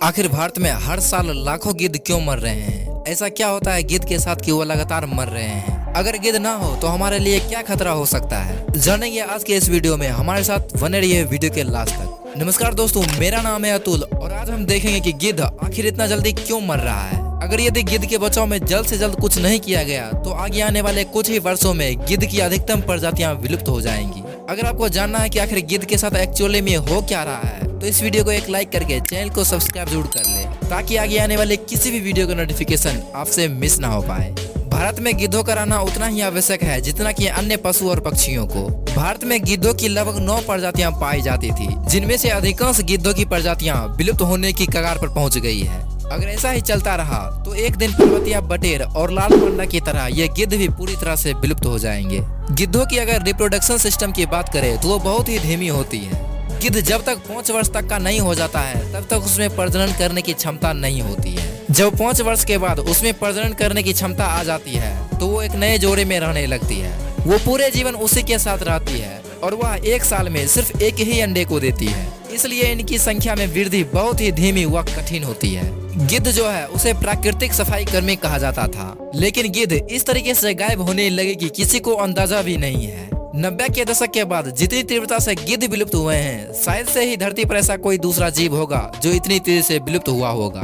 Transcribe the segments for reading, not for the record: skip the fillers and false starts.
आखिर भारत में हर साल लाखों गिद्ध क्यों मर रहे हैं? ऐसा क्या होता है गिद्ध के साथ कि वो लगातार मर रहे हैं? अगर गिद्ध ना हो तो हमारे लिए क्या खतरा हो सकता है, जानेंगे आज के इस वीडियो में। हमारे साथ बने रहिए वीडियो के लास्ट तक। नमस्कार दोस्तों, मेरा नाम है अतुल और आज हम देखेंगे कि गिद्ध आखिर इतना जल्दी क्यों मर रहा है। अगर यदि गिद्ध के बचाव में जल्द से जल्द कुछ नहीं किया गया तो आगे आने वाले कुछ ही वर्षों में गिद्ध की अधिकतम प्रजातियां विलुप्त हो जाएंगी। अगर आपको जानना है कि आखिर गिद्ध के साथ एक्चुअली में हो क्या रहा है तो इस वीडियो को एक लाइक करके चैनल को सब्सक्राइब जरूर कर ले, ताकि आगे आने वाले किसी भी वीडियो का नोटिफिकेशन आपसे मिस ना हो पाए। भारत में गिद्धों का रहना उतना ही आवश्यक है जितना कि अन्य पशु और पक्षियों को। भारत में गिद्धों की लगभग 9 प्रजातियां पाई जाती थी, जिनमें से अधिकांश गिद्धों की प्रजातियां विलुप्त होने की कगार पर पहुंच गई है। अगर ऐसा ही चलता रहा तो एक दिन पर्वतिया बटेर और लाल पांडा की तरह ये गिद्ध भी पूरी तरह से विलुप्त हो जाएंगे। गिद्धों की अगर रिप्रोडक्शन सिस्टम की बात करें तो वो बहुत ही धीमी होती है। गिद्ध जब तक 5 वर्ष तक का नहीं हो जाता है तब तक उसमें प्रजनन करने की क्षमता नहीं होती है। जब 5 वर्ष के बाद उसमें प्रजनन करने की क्षमता आ जाती है तो वो एक नए जोड़े में रहने लगती है। वो पूरे जीवन उसी के साथ रहती है और वह 1 साल में सिर्फ एक ही अंडे को देती है, इसलिए इनकी संख्या में वृद्धि बहुत ही धीमी व कठिन होती है। गिद्ध जो है उसे प्राकृतिक सफाई कर्मी कहा जाता था, लेकिन गिद्ध इस तरीके से गायब होने लगे कि किसी को अंदाजा भी नहीं है। 90 के दशक के बाद जितनी तीव्रता से गिद्ध विलुप्त हुए हैं, शायद से ही धरती पर ऐसा कोई दूसरा जीव होगा जो इतनी तेजी से विलुप्त हुआ होगा।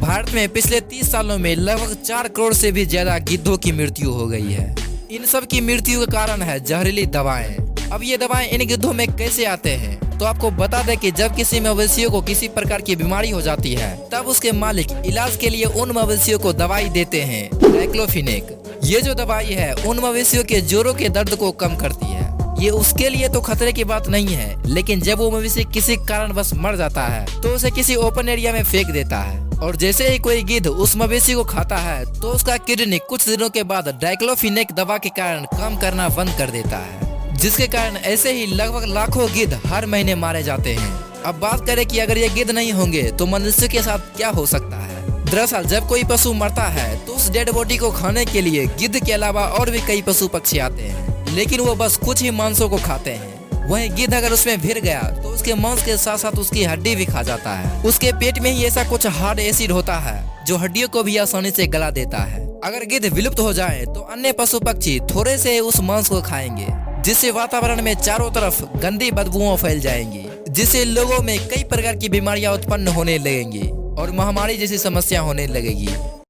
भारत में पिछले 30 सालों में लगभग 4 करोड़ से भी ज्यादा गिद्धों की मृत्यु हो गई है। इन सब की मृत्यु का कारण है जहरीली दवाएं। अब ये दवाएं इन गिद्धों में कैसे आते हैं तो आपको बता दें कि जब किसी मवेशियों को किसी प्रकार की बीमारी हो जाती है तब उसके मालिक इलाज के लिए उन मवेशियों को दवाई देते हैं, डाइक्लोफिनेक। ये जो दवाई है उन मवेशियों के जोड़ों के दर्द को कम करती है। ये उसके लिए तो खतरे की बात नहीं है, लेकिन जब वो मवेशी किसी कारणवश मर जाता है तो उसे किसी ओपन एरिया में फेंक देता है और जैसे ही कोई गिद्ध उस मवेशी को खाता है तो उसका किडनी कुछ दिनों के बाद डाइक्लोफिनेक दवा के कारण काम करना बंद कर देता है, जिसके कारण ऐसे ही लगभग लाखों गिद्ध हर महीने मारे जाते हैं। अब बात करें कि अगर ये गिद्ध नहीं होंगे तो मनुष्य के साथ क्या हो सकता है। दरअसल जब कोई पशु मरता है तो उस डेड बॉडी को खाने के लिए गिद्ध के अलावा और भी कई पशु पक्षी आते हैं, लेकिन वो बस कुछ ही मांसों को खाते हैं। वहीं गिद्ध अगर उसमें भिड़ गया तो उसके मांस के साथ साथ उसकी हड्डी भी खा जाता है। उसके पेट में ही ऐसा कुछ हार्ड एसिड होता है जो हड्डियों को भी आसानी से गला देता है। अगर गिद्ध विलुप्त हो जाए तो अन्य पशु पक्षी थोड़े से उस मांस को खाएंगे, जिससे वातावरण में चारों तरफ गंदी बदबुओं फैल जाएंगी, जिससे लोगों में कई प्रकार की बीमारियां उत्पन्न होने लगेंगी और महामारी जैसी समस्या होने लगेगी।